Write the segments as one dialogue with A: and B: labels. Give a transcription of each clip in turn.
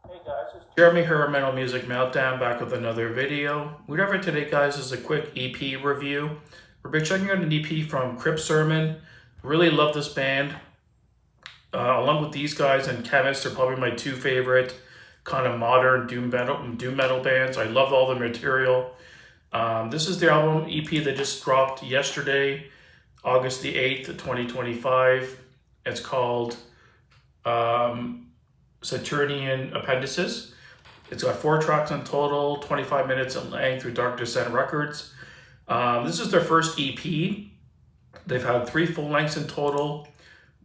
A: Hey guys, it's Jeremy here, Mental Music Meltdown, back with another video. Whatever today, guys, is a quick EP review. We'll be checking out an EP from Crypt. Really love this band. Along with these guys and Chemist, they're probably my two favorite kind of modern doom metal bands. I love all the material. This is the album EP that just dropped yesterday, August the 8th, 2025. It's called Saturnian Appendices. It's got 4 tracks in total, 25 minutes in length through Dark Descent Records. This is their first EP. They've had 3 full lengths in total.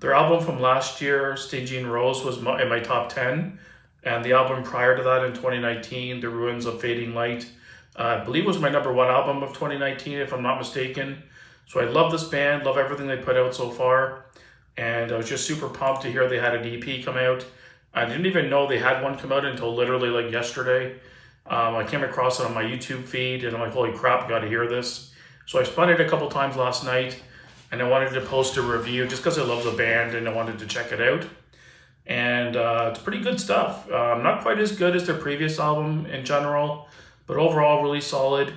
A: Their album from last year, Stygian Rose, was in my top 10. And the album prior to that in 2019, The Ruins of Fading Light, I believe was my number 1 album of 2019, if I'm not mistaken. So I love this band, love everything they put out so far. And I was just super pumped to hear they had an EP come out. I didn't even know they had one come out until literally like yesterday. I came across it on my YouTube feed and I'm like, holy crap, gotta hear this. So I spun it a couple times last night and I wanted to post a review just because I love the band and I wanted to check it out. And it's pretty good stuff. Not quite as good as their previous album in general, but overall really solid.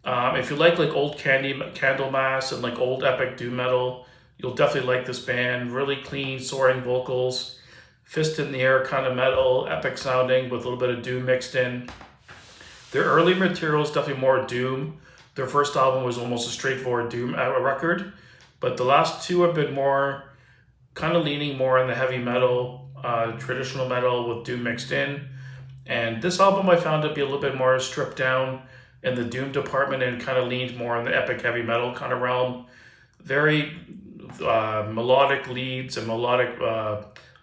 A: If you like old Candlemass and like old epic doom metal, you'll definitely like this band. Really clean, soaring vocals, fist in the air kind of metal, epic sounding with a little bit of doom mixed in. Their early material is definitely more doom. Their first album was almost a straightforward doom record, but the last two have been more kind of leaning more in the heavy metal, traditional metal with doom mixed in. And this album I found to be a little bit more stripped down in the doom department and kind of leaned more in the epic heavy metal kind of realm. Very melodic leads and melodic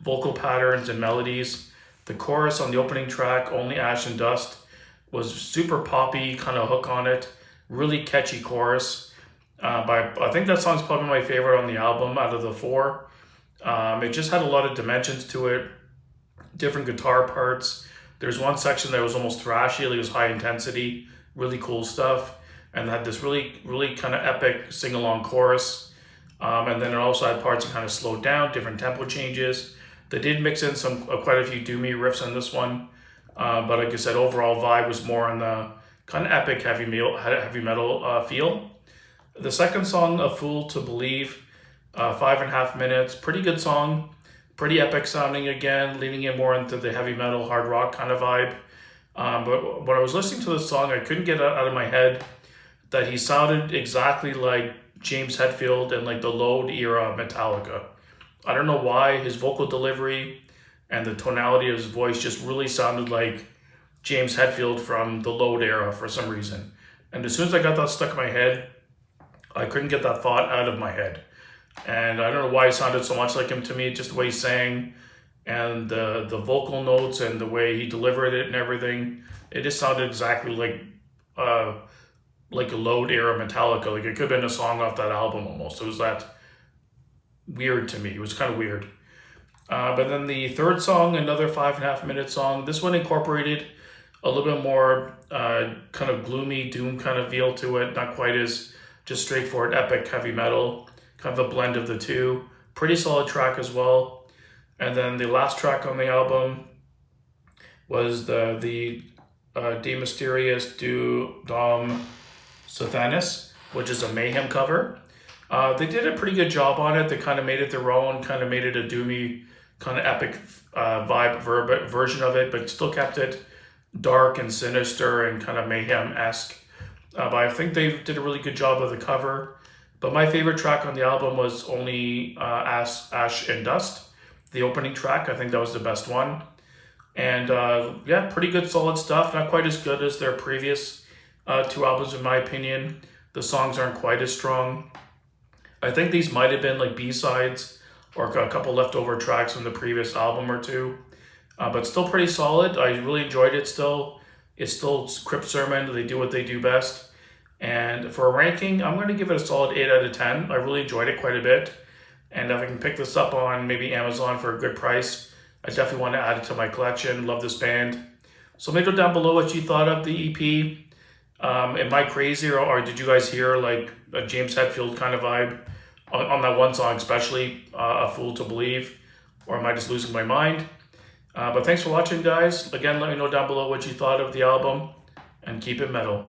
A: vocal patterns and melodies. The chorus on the opening track, Only Ash and Dust, was super poppy, kind of hook on it. Really catchy chorus. I think that song's probably my favorite on the album out of the 4. It just had a lot of dimensions to it, different guitar parts. There's one section that was almost thrashy, like it was high intensity, really cool stuff, and had this really kind of epic sing-along chorus. And then it also had parts that kind of slowed down, different tempo changes. They did mix in some quite a few doomy riffs on this one, but like I said, overall vibe was more on the kind of epic heavy metal feel. The second song, A Fool to Believe, 5.5 minutes, pretty good song, pretty epic sounding again, leaning in more into the heavy metal, hard rock kind of vibe. But when I was listening to the song, I couldn't get it out of my head that he sounded exactly like James Hetfield and like the Load era Metallica. I don't know why his vocal delivery and the tonality of his voice just really sounded like James Hetfield from the Load era for some reason. And as soon as I got that stuck in my head, I couldn't get that thought out of my head. And I don't know why he sounded so much like him to me, just the way he sang and the vocal notes and the way he delivered it and everything. It just sounded exactly like a Load era Metallica. Like it could have been a song off that album almost. It was that weird to me. It was kind of weird. But then the third song, another 5.5 minute song. This one incorporated a little bit more kind of gloomy doom kind of feel to it. Not quite as just straightforward epic heavy metal. Kind of a blend of the two. Pretty solid track as well. And then the last track on the album was the De Mysterious Du Dom Sathanis, which is a Mayhem cover. They did a pretty good job on it. They kind of made it their own, kind of made it a doomy, kind of epic vibe version of it, but still kept it dark and sinister and kind of mayhem-esque. But I think they did a really good job of the cover. But my favorite track on the album was Only Ash and Dust, the opening track. I think that was the best one. And yeah, pretty good, solid stuff. Not quite as good as their previous 2 albums, in my opinion. The songs aren't quite as strong. I think these might have been like B-sides or a couple leftover tracks from the previous album or 2. But still pretty solid. I really enjoyed it still. It's still Crypt. They do what they do best. And for a ranking, I'm going to give it a solid 8 out of 10. I really enjoyed it quite a bit. And if I can pick this up on maybe Amazon for a good price, I definitely want to add it to my collection. Love this band. So maybe go down below what you thought of the EP. Am I crazy or did you guys hear like a James Hetfield kind of vibe on that one song, especially A Fool to Believe? Or am I just losing my mind? But thanks for watching, guys. Again, let me know down below what you thought of the album, and keep it metal.